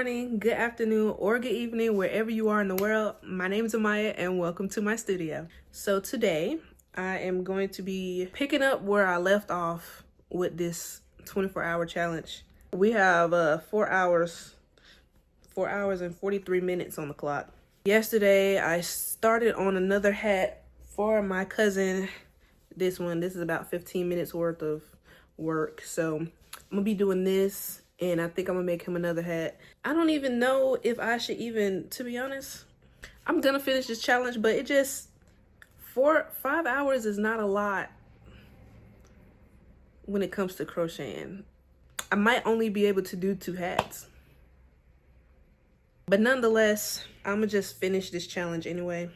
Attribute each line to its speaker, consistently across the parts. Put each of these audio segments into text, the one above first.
Speaker 1: morning, good afternoon, or good evening, wherever you are in the world. My name is Amiyah and welcome to my studio. So today I am going to be picking up where I left off with this 24-hour challenge. We have 4 hours and 43 minutes on the clock. Yesterday I started on another hat for my cousin. This is about 15 minutes worth of work. So I'm gonna be doing this, and I think I'm gonna make him another hat. I don't even know if I should even, to be honest, I'm gonna finish this challenge, but it just, 5 hours is not a lot when it comes to crocheting. I might only be able to do 2 hats. But nonetheless, I'm gonna just finish this challenge anyway.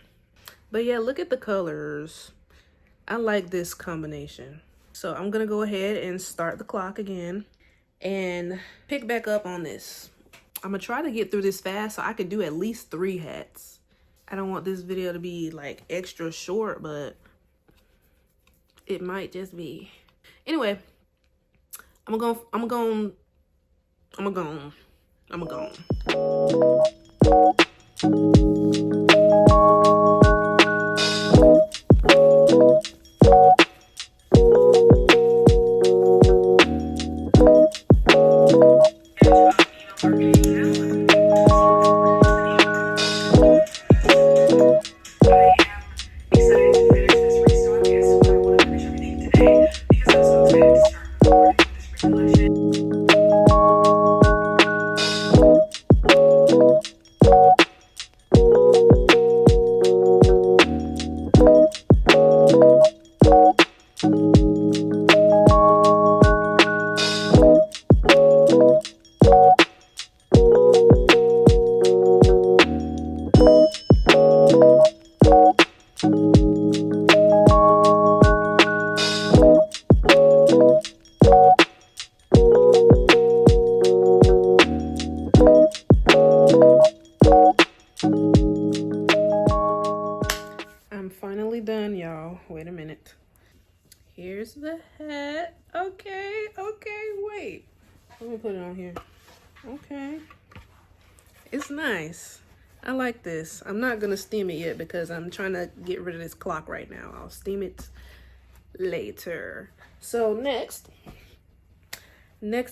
Speaker 1: But yeah, look at the colors. I like this combination. So I'm gonna go ahead and start the clock again and pick back up on this. I'm gonna try to get through this fast so I can do at least 3 hats. I don't want this video to be like extra short, but it might just be. Anyway, I'm gonna go. I'm finally done, y'all. Wait a minute. Here's the hat. Okay, wait. Let me put it on here. Okay. It's nice. I like this. I'm not gonna steam it yet because I'm trying to get rid of this clock right now. I'll steam it later. So next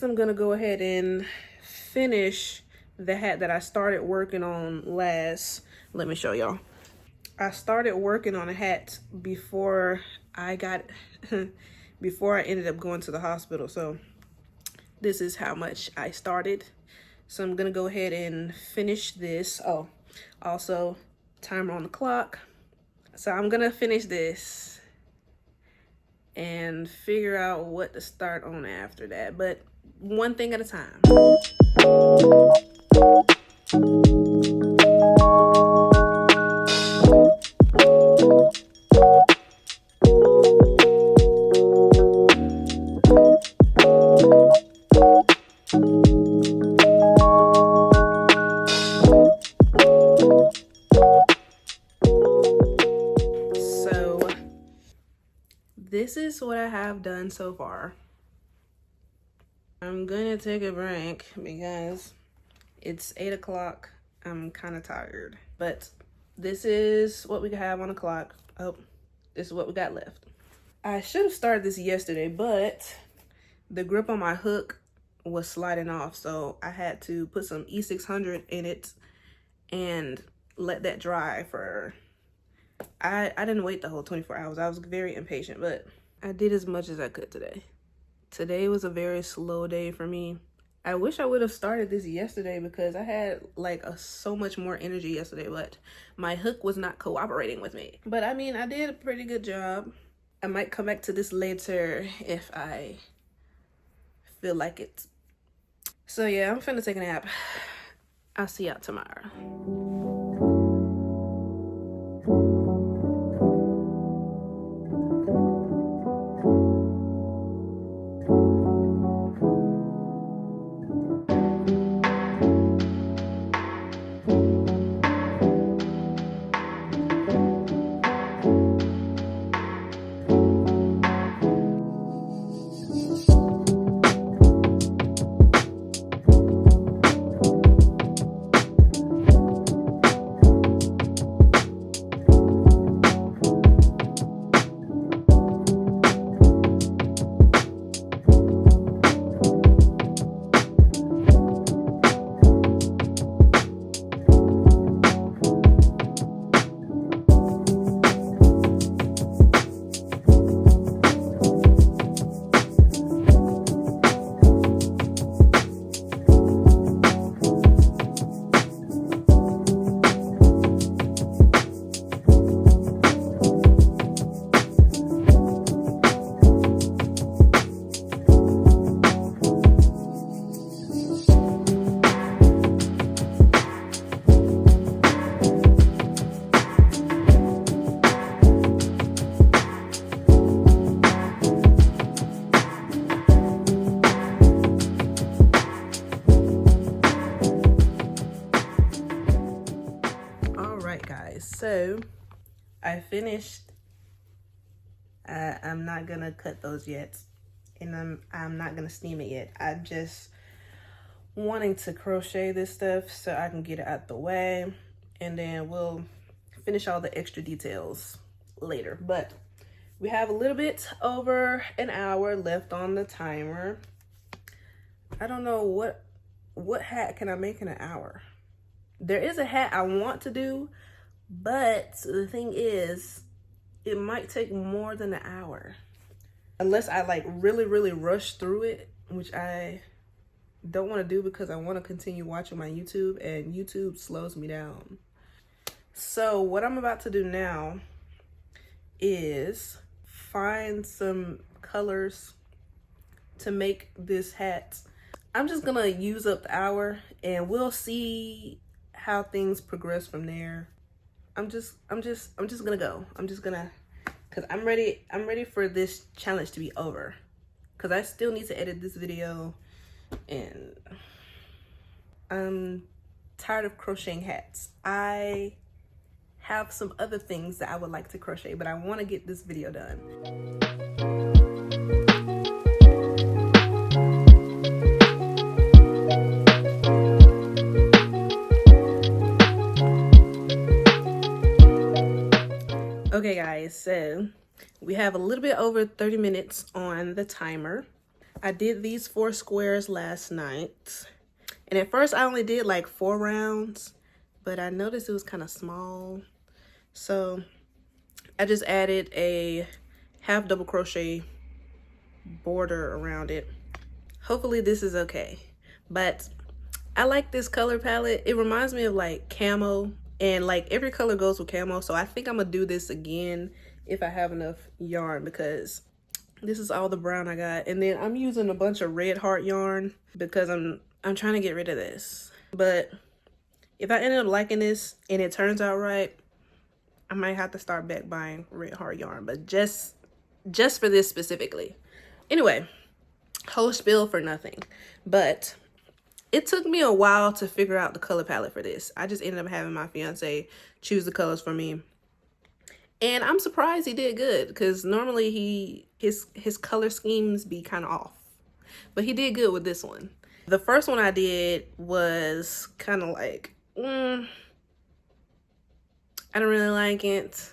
Speaker 1: I'm gonna go ahead and finish the hat that I started working on last. Let me show y'all. I started working on a hat before I ended up going to the hospital. So this is how much I started. So I'm gonna go ahead and finish this. Oh, also timer on the clock. So I'm gonna finish this and figure out what to start on after that, but one thing at a time. This is what I have done so far. I'm gonna take a break because it's 8 o'clock. I'm kind of tired, but this is what we have on the clock. Oh, this is what we got left. I should have started this yesterday, but the grip on my hook was sliding off, so I had to put some E600 in it and let that dry for, I didn't wait the whole 24 hours. I was very impatient, but I did as much as I could today. Today was a very slow day for me. I wish I would have started this yesterday because I had like so much more energy yesterday, but my hook was not cooperating with me. But I mean, I did a pretty good job. I might come back to this later if I feel like it. So yeah, I'm finna take a nap. I'll see y'all tomorrow. So I finished. I'm not gonna cut those yet, and I'm not gonna steam it yet. I'm just wanting to crochet this stuff so I can get it out the way, and then we'll finish all the extra details later. But we have a little bit over an hour left on the timer. I don't know what hat can I make in an hour. There is a hat I want to do, but the thing is, it might take more than an hour. Unless I like really rush through it, which I don't want to do because I want to continue watching my YouTube, and YouTube slows me down. So what I'm about to do now is find some colors to make this hat. I'm just gonna use up the hour and we'll see how things progress from there. I'm just gonna go. Cause I'm ready for this challenge to be over. Cause I still need to edit this video, and I'm tired of crocheting hats. I have some other things that I would like to crochet, but I want to get this video done. Okay guys, so we have a little bit over 30 minutes on the timer. I did these 4 squares last night, and at first I only did like 4 rounds, but I noticed it was kind of small. So I just added a half double crochet border around it. Hopefully this is okay, but I like this color palette. It reminds me of like camo, and like every color goes with camo. So I think I'm gonna do this again if I have enough yarn, because this is all the brown I got. And then I'm using a bunch of red heart yarn because I'm trying to get rid of this. But if I end up liking this and it turns out right, I might have to start back buying red heart yarn, but just for this specifically. Anyway, whole spiel for nothing. But it took me a while to figure out the color palette for this. I just ended up having my fiance choose the colors for me. And I'm surprised he did good, because normally his color schemes be kind of off. But he did good with this one. The first one I did was kind of like, I don't really like it,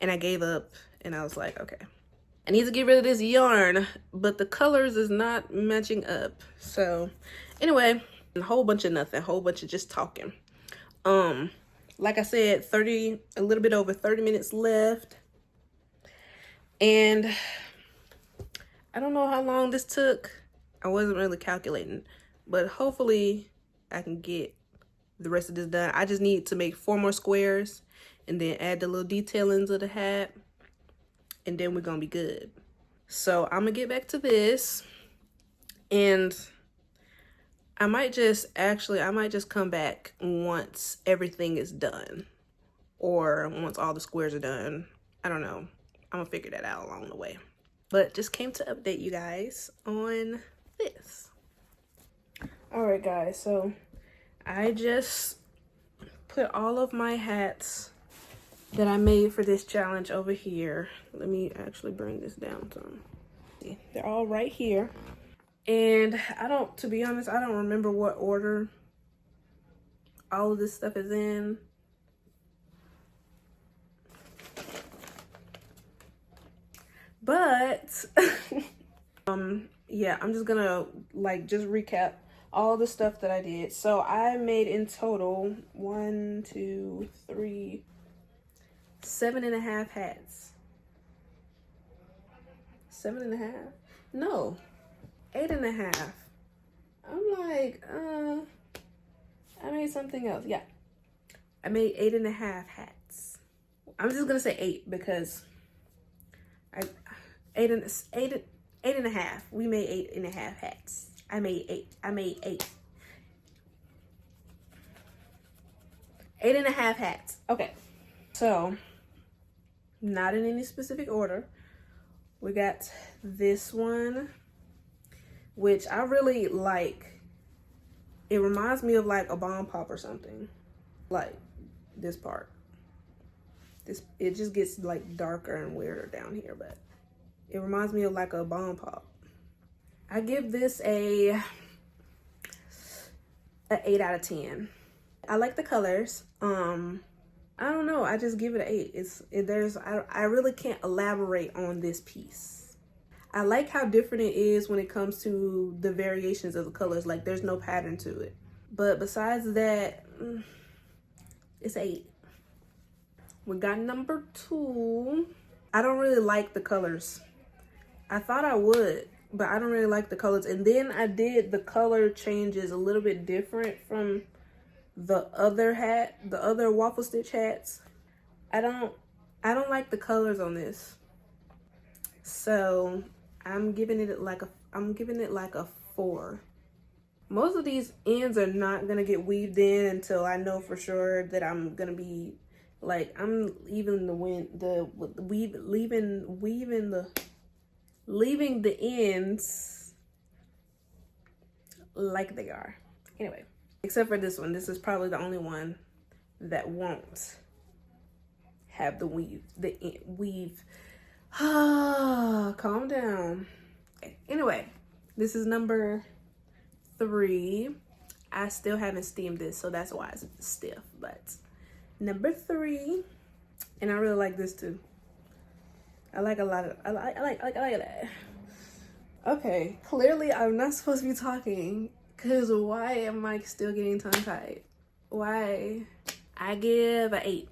Speaker 1: and I gave up, and I was like, okay, I need to get rid of this yarn, but the colors is not matching up. So anyway, a whole bunch of nothing, whole bunch of just talking. Like I said, a little bit over 30 minutes left, and I don't know how long this took. I wasn't really calculating, but hopefully I can get the rest of this done. I just need to make 4 more squares and then add the little detailings of the hat, and then we're gonna be good. So I'm gonna get back to this, and I might just come back once everything is done, or once all the squares are done. I don't know. I'm gonna figure that out along the way. But just came to update you guys on this. All right guys, so I just put all of my hats that I made for this challenge over here. Let me actually bring this down some. See, they're all right here. And to be honest, I don't remember what order all of this stuff is in. But yeah, I'm just gonna just recap all the stuff that I did. So I made in total 1, 2, 3, 7.5 hats. 7.5? No, 8.5. I'm like, I made something else. Yeah, I made 8.5 hats. I'm just gonna say 8 because eight and a half. We made 8.5 hats. I made 8. 8.5 hats. Okay. So, not in any specific order. We got this one, which I really like. It reminds me of like a bomb pop or something. Like this part. It just gets like darker and weirder down here, but it reminds me of like a bomb pop. I give this a 8 out of 10. I like the colors. I don't know, I just give it an 8. I really can't elaborate on this piece. I like how different it is when it comes to the variations of the colors. Like there's no pattern to it. But besides that, it's 8. We got number 2. I don't really like the colors. I thought I would, but I don't really like the colors. And then I did the color changes a little bit different from the other waffle stitch hats. I don't like the colors on this. So I'm giving it like a 4. Most of these ends are not gonna get weaved in until I know for sure that I'm gonna be like, I'm leaving leaving the ends like they are. Anyway, except for this one. This is probably the only one that won't have the weave. Calm down. Okay. Anyway, this is number 3. I still haven't steamed this, so that's why it's stiff, but number 3, and I really like this too. I like that. Okay, clearly I'm not supposed to be talking, because why am I still getting tongue-tied? Why? I give an 8,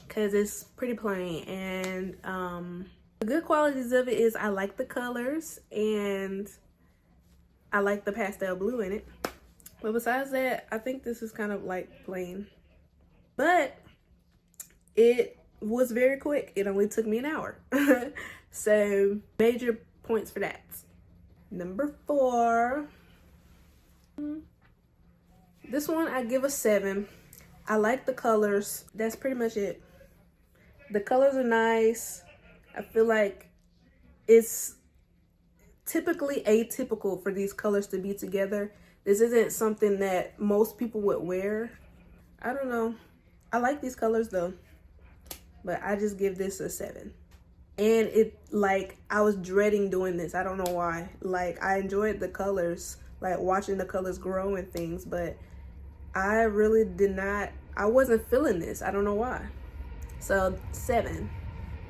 Speaker 1: because it's pretty plain, and the good qualities of it is I like the colors, and I like the pastel blue in it. But besides that, I think this is kind of like plain. But it was very quick. It only took me an hour. So major points for that. Number 4. This one I give a 7. I like the colors. That's pretty much it. The colors are nice. I feel like it's typically atypical for these colors to be together. This isn't something that most people would wear. I don't know. I like these colors though, but I just give this a 7. And it, like, I was dreading doing this. I don't know why. Like, I enjoyed the colors, like watching the colors grow and things, but I really I wasn't feeling this. I don't know why. So 7.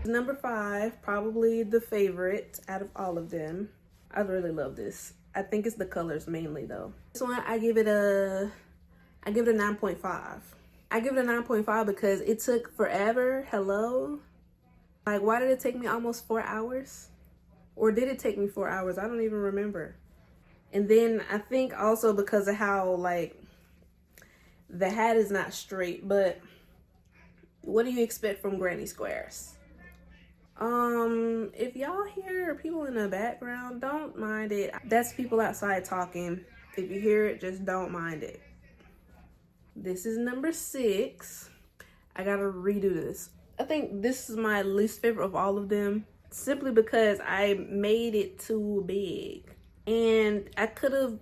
Speaker 1: Number 5, probably the favorite out of all of them. I really love this. I think it's the colors mainly though. This one I give it a 9.5. I give it a 9.5 because it took forever. Hello? Like, why did it take me almost 4 hours? Or did it take me 4 hours? I don't even remember. And then I think also because of how, like, the hat is not straight, but what do you expect from granny squares? If y'all hear people in the background, don't mind it. That's people outside talking. If you hear it, just don't mind it. This is number 6. I gotta redo this. I think this is my least favorite of all of them, simply because I made it too big. And I could have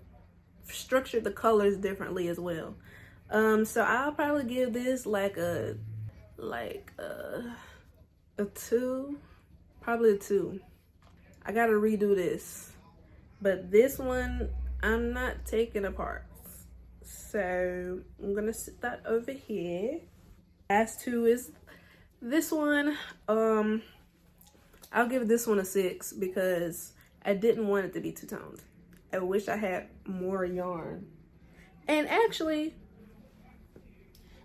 Speaker 1: structured the colors differently as well. So I'll probably give this like a 2. Probably a 2. I gotta redo this. But this one, I'm not taking apart. So I'm gonna sit that over here. Last 2 is this one. I'll give this one a 6 because I didn't want it to be two-toned. I wish I had more yarn. And actually,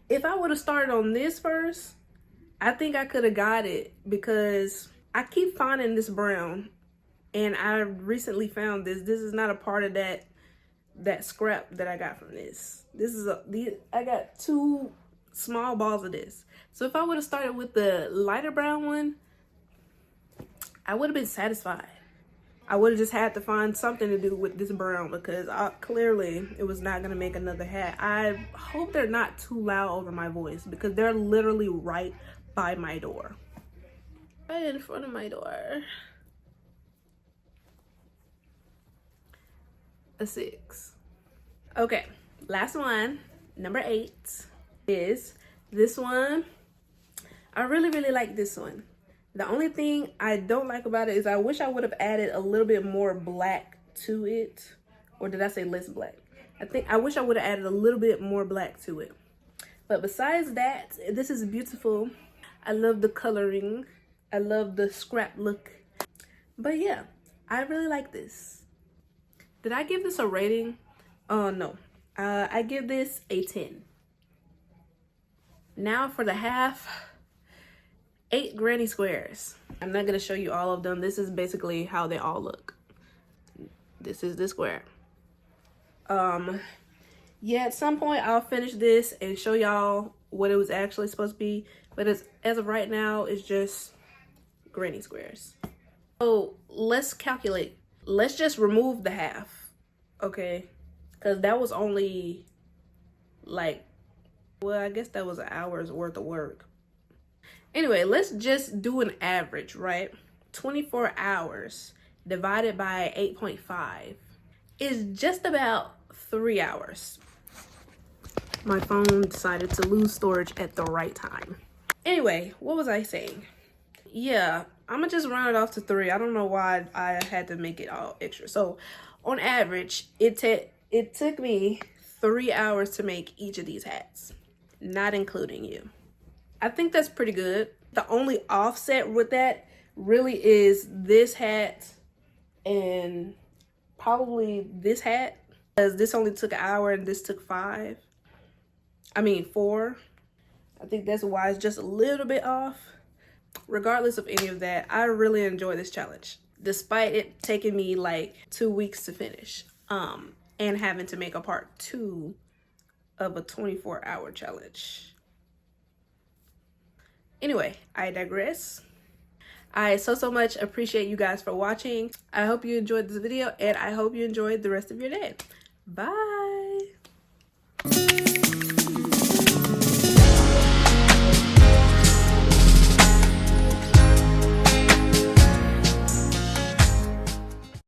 Speaker 1: if I would have started on this first, I think I could have got it, because I keep finding this brown, and I recently found this. This is not a part of that scrap that I got from this. I got 2 small balls of this. So if I would have started with the lighter brown one, I would have been satisfied. I would have just had to find something to do with this brown, because clearly it was not going to make another hat. I hope they're not too loud over my voice, because they're literally right by my door. Right in front of my door. A 6. Okay, last one, number 8, is this one. I really, really like this one. The only thing I don't like about it is I wish I would have added a little bit more black to it. Or did I say less black? I wish I would have added a little bit more black to it. But besides that, this is beautiful. I love the coloring. I love the scrap look. But yeah, I really like this. Did I give this a rating? No. I give this a 10. Now for the half. 8 granny squares. I'm not gonna show you all of them. This is basically how they all look. This is the square. Yeah, at some point I'll finish this and show y'all what it was actually supposed to be. But as of right now, it's just granny squares. So let's calculate. Let's just remove the half, okay? Because that was only like, well, I guess that was an hour's worth of work. Anyway, let's just do an average, right? 24 hours divided by 8.5 is just about 3 hours. My phone decided to lose storage at the right time. Anyway, what was I saying? Yeah, I'm gonna just round it off to 3. I don't know why I had to make it all extra. So on average, it took me 3 hours to make each of these hats, not including you. I think that's pretty good. The only offset with that really is this hat and probably this hat, because this only took an hour and this took 4. I think that's why it's just a little bit off. Regardless of any of that, I really enjoy this challenge, despite it taking me like 2 weeks to finish, and having to make a part 2 of a 24-hour challenge. Anyway, I digress. I so much appreciate you guys for watching. I hope you enjoyed this video, and I hope you enjoyed the rest of your day. Bye.